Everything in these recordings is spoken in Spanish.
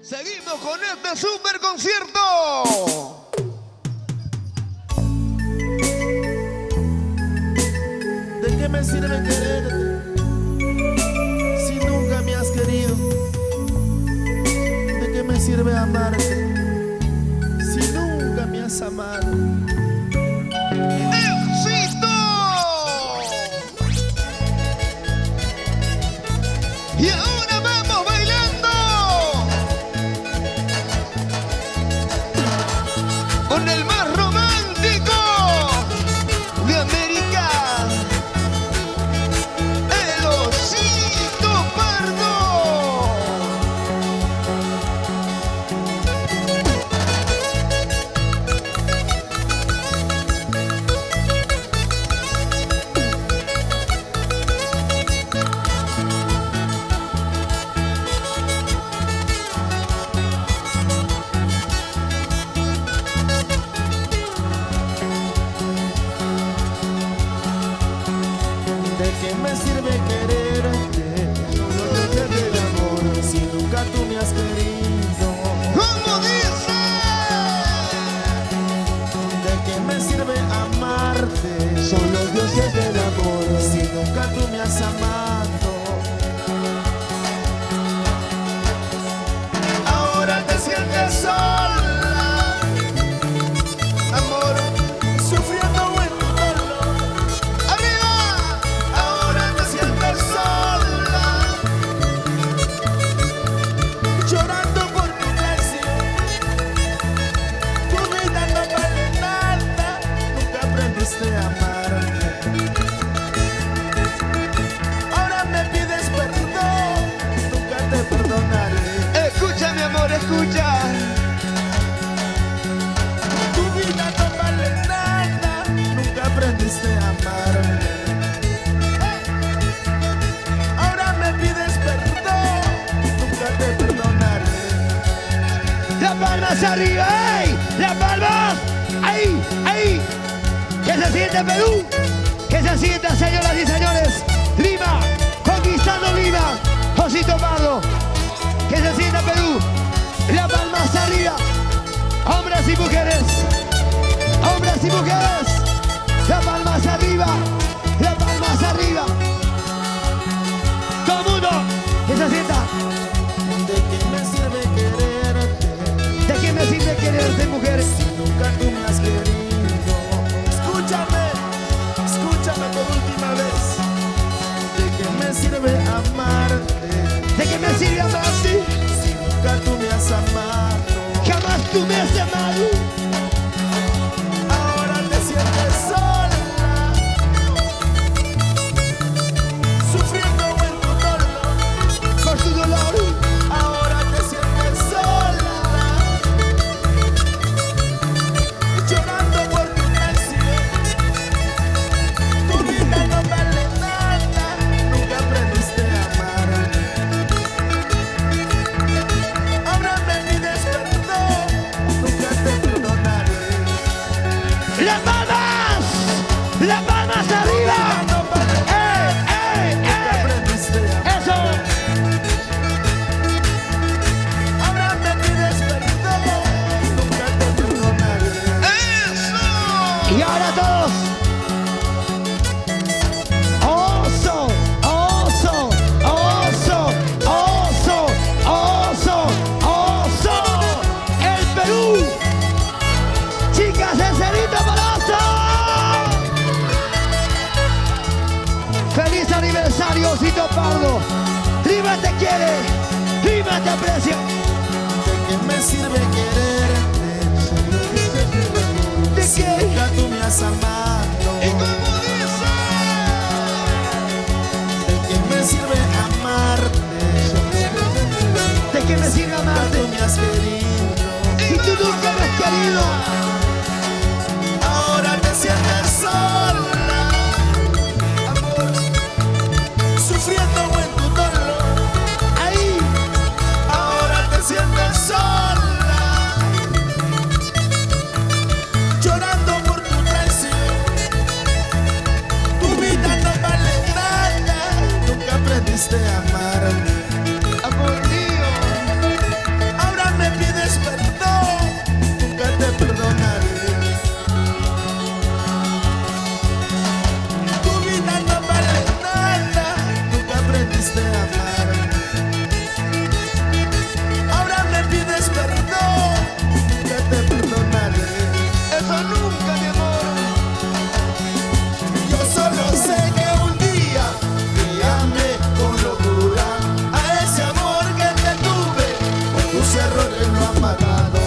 Seguimos con este super concierto. ¿De qué me sirve quererte si nunca me has querido? ¿De qué me sirve amarte si nunca me has amado? ¡Éxito! Y ahora vamos bailando con el más romántico de América, el Osito Pardo. ¿De qué me sirve quererte? No te de amor si nunca tú me has querido. ¿Cómo dice? ¿De qué me sirve amarte? Son los dioses del amor si nunca tú me has amado. Ahora te sientes sola, amor, sufriendo en tu dolor. ¡Arriba! Ahora te sientes sola, llorando por tu traición. Tu vida no vale nada, nunca aprendiste a amarme. Ahora me pides perdón, nunca te perdonaré. Escucha, mi amor, escucha. Tu vida no vale nada, nunca aprendiste a amarme. Ahora me pides perdón, nunca te perdonaré. Las palmas arriba, ¡ey! Las palmas, ahí, ahí. Que se siente Perú, que se sienta, señoras y señores. Lima, conquistando Lima, Osito Pardo. Que se sienta Perú. Las palmas arriba, hombres y mujeres, hombres y mujeres. Las palmas arriba, las palmas arriba. Todo el mundo, que se sienta. ¿De qué me sirve quererte ¿De qué me sirve quererte, mujeres? si nunca tú me has querido? Escúchame, escúchame por última vez. ¿De qué me sirve amarte ¿De qué me sirve amarte? si nunca tú me has amado? Jamás tú me has amado. Ahora te sientes sola, sufriendo en tu dolor. Por tu dolor. Ahora te sientes sola, llorando por tu traición. Tu vida no vale nada, nunca aprendiste a amarme. Ahora me pides perdón, nunca te perdonaré. ¡Las palmas! ¡Las palmas arriba! No vale nada, ¡Ey, ey, nunca ey! aprendiste a amarme. ¡Eso! Ahora me pides perdón, nunca te perdonaré. Y ahora todos. Oso, oso, oso, oso, oso, oso. El Perú. Chicas, el cerito para oso. Feliz aniversario, Osito Pardo. Lima te quiere, Lima te aprecia. ¿De qué me sirve quererte? ¿De Si qué? nunca tú me has amado. ¿Y cómo dice? ¿De qué me sirve amarte? ¿De qué me sirve Nunca amarte? tú me has querido. Si tú nunca me has querido. Ahora te sientes sola, amor, sufriendo en tu dolor. Ahí. Ahora te sientes sola, llorando por tu traición. Tu vida no vale nada, nunca aprendiste a amarme. Amor mío. Ahora tus errores lo han matado.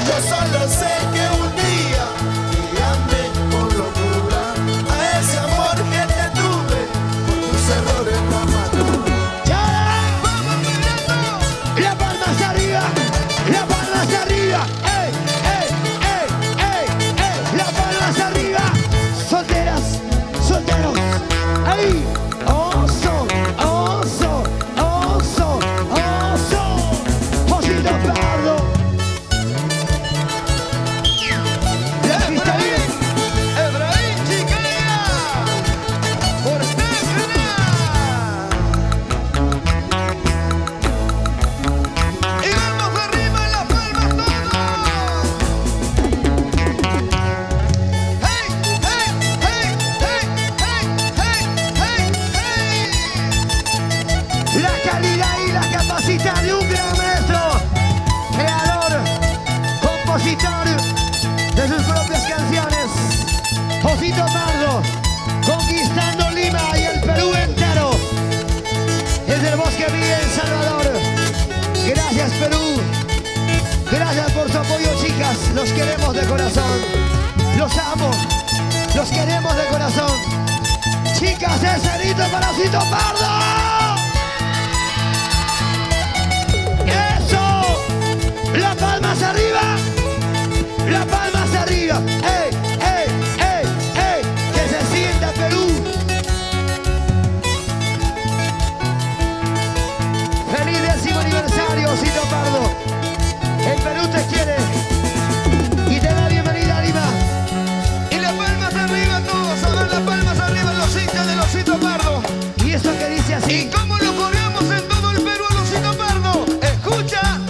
Yo solo sé que un día te amé con locura, a ese amor que te tuve, tus errores lo han matado. ¡Ya! ¡Vamos gritando! ¡La palma hacia arriba! ¡La palma hacia arriba! ¡Ey, ey, ey, ey, ey! ¡La palma hacia arriba! Solteras, solteros. ¡Ahí! ¡Oso, oso, oso, oso! ¡Josito Pardo! ¡La cristalina! Efraín Chiquilla, por y vamos arriba en las palmas todos. Hey, hey, hey, hey, hey, hey, hey, hey. La calidad y la capacidad de un gran maestro, creador, compositor de sus propias canciones, Josito Pardo, conquistando Lima y el Perú entero, desde el Bosque Villa en Salvador. Gracias, Perú, gracias por su apoyo, chicas, los queremos de corazón, los amo, los queremos de corazón. Chicas, ese grito para Josito Pardo. ¡Eso! ¡La palma hacia arriba! ¡La palma hacia arriba! ¡Ey, ey, ey, ey! ¡Que se sienta Perú! ¡Feliz 10º aniversario, Josito Pardo! El Perú te quiere y te da bienvenida a Lima. Y las palmas arriba todos, a ver las palmas arriba los hinchas de Osito Pardo. Y esto que dice ¿Y así. cómo lo coreamos en todo el Perú a Osito Pardo? Escucha.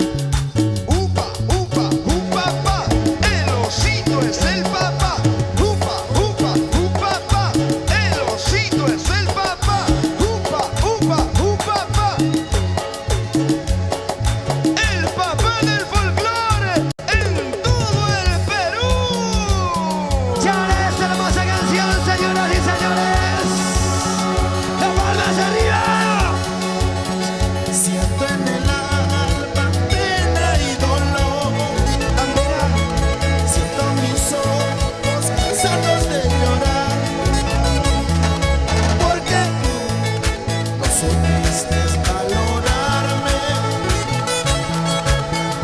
Upa, upa, upa, pa. El osito es el papá. Upa, upa, upa, pa. El osito es el papá. Upa, upa, upa, pa. El papá del folclore en todo el Perú. ¡Chale esta hermosa canción, señoras y señores! ¡La palma hacia arriba! Siento en el alma pena y dolor. Siento mis ojos cansados de llorar, porque tú no supiste valorarme,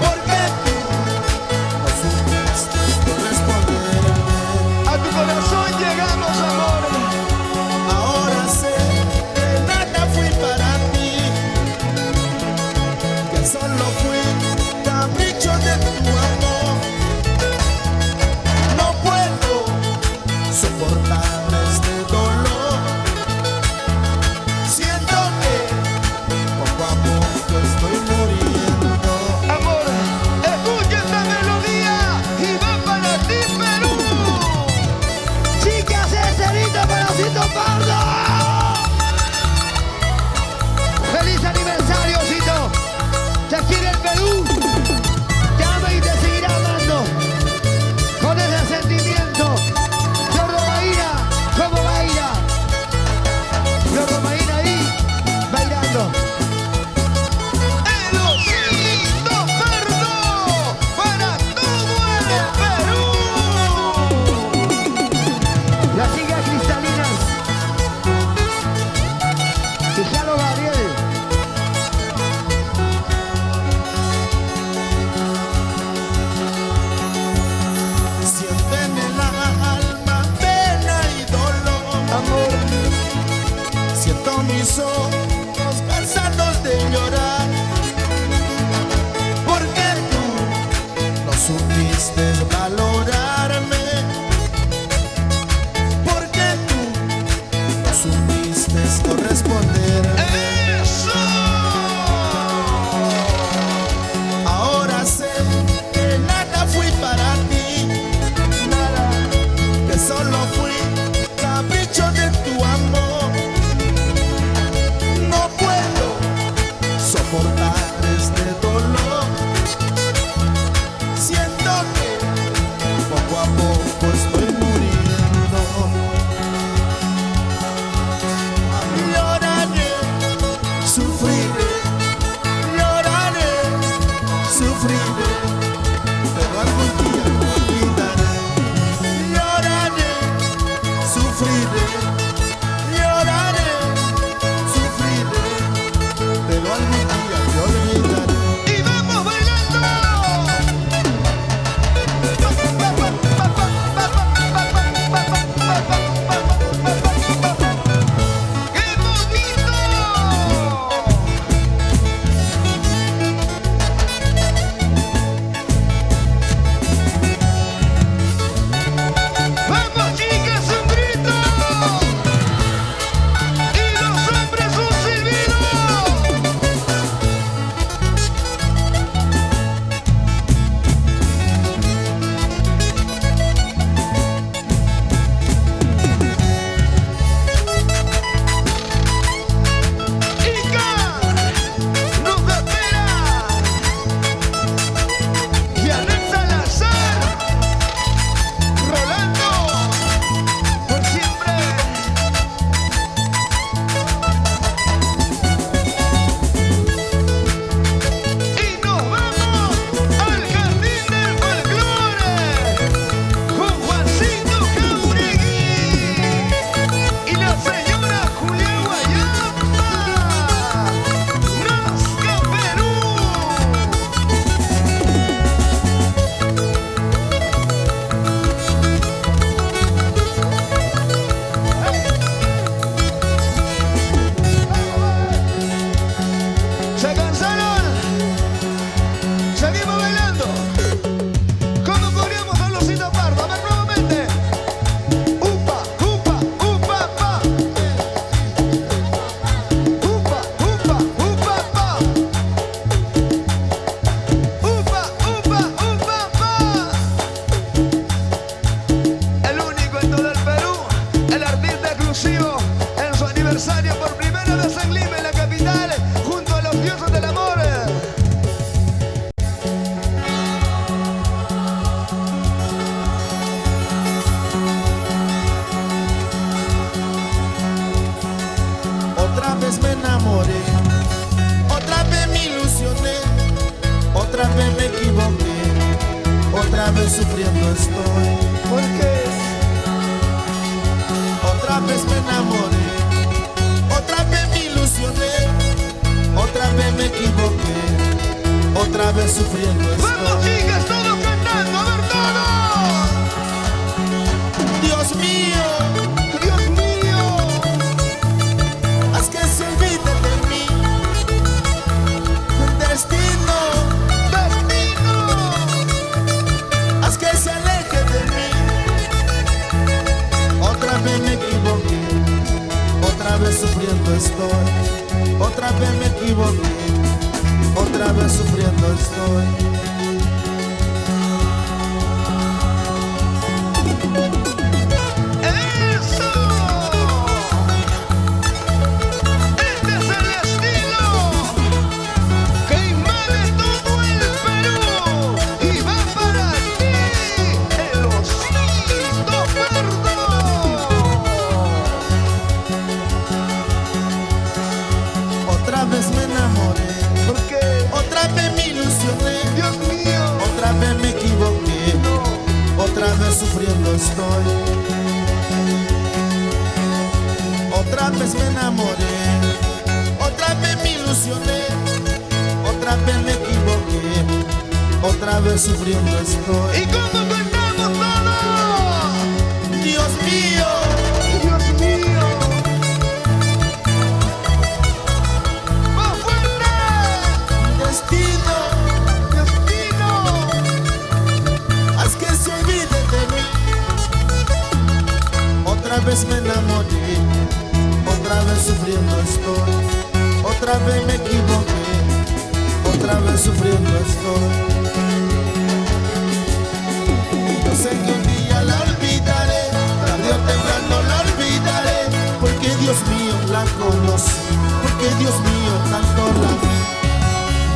porque tú no supiste corresponderme. A tu corazón llegamos, amor. Ahora sé que nada fui para ti, que solo fui capricho de tu amor. No puedo soportar este dolor. Siento que poco a poco estoy muriendo. Amor, escucha esta melodía y va para ti, Perú. ¡Chicas, ese grito para Josito Pardo! ¡Feliz aniversario, Josito! ¡Te quiere el Perú! ¡Te ama y te seguirá amando! Con ese sentimiento. Romaína, ¿cómo baila? Romaína ahí, bailando. El Osito Pardo para todo el Perú. Las chicas cristalinas. Fijalo, Gabriel. Siento en el alma pena y dolor. Amor, Siento mis ojos cansados de llorar, porque tú no supiste valorarme, porque tú no supiste corresponderme. ¡Eso! Ahora sé que nada fui para ti, nada, que solo fui capricho de tu amor. No puedo soportar este dolor. Siento que poco a poco estoy muriendo. Lloraré, sufriré, lloraré, vez sufriendo estoy. ¿Por qué? Otra vez me enamoré, otra vez me ilusioné, otra vez me equivoqué, otra vez sufriendo ¡Vamos, estoy. chicas, todos cantando! ¡A ver, todos! Dios mío, ¡Dios mío! haz que se olvide de mí. Destino, ¡Destino! haz que se aleje de mí. Otra vez me equivoqué, otra vez sufriendo estoy. Otra vez me equivoqué, otra vez sufriendo estoy. ¡Eso! Este es el estilo que invade todo el Perú y va para ti, el osito pardo. Otra vez me enamoré, ¿Por qué? otra vez me ilusioné, Dios mío. otra vez me equivoqué, otra vez sufriendo estoy. Otra vez me enamoré, otra vez me ilusioné, otra vez me equivoqué, otra vez sufriendo estoy. ¿Y cómo cantamos todos? Dios mío, Dios mío. ¡Más fuerte! destino, ¡Destino! haz que se olvide de mí. Otra vez me enamoré, otra vez sufriendo estoy. Otra vez me equivoqué, otra vez sufriendo estoy. Yo sé que un día la olvidaré, tarde o temprano la olvidaré, porque Dios mío la conocí, porque Dios mío tanto la vi.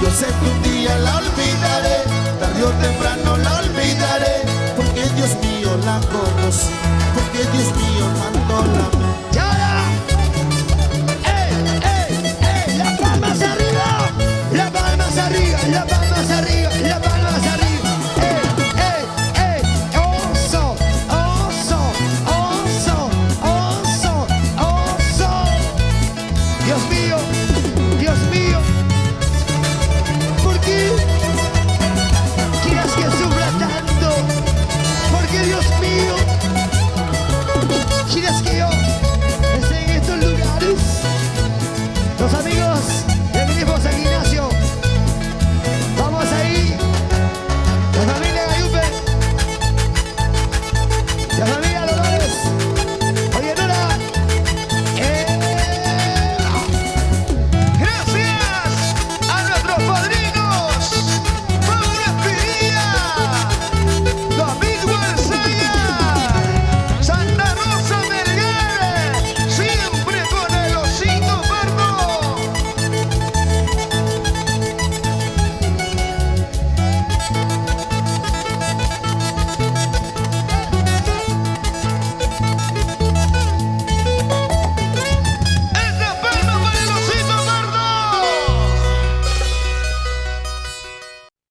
Yo sé que un día la olvidaré, tarde o temprano la olvidaré, porque Dios mío la conocí, porque Dios mío tanto la vi. ¡Y ahora! ¡Ey, ey, ey! ¡Las palmas arriba! ¡Las palmas arriba! ¡Las palmas arriba!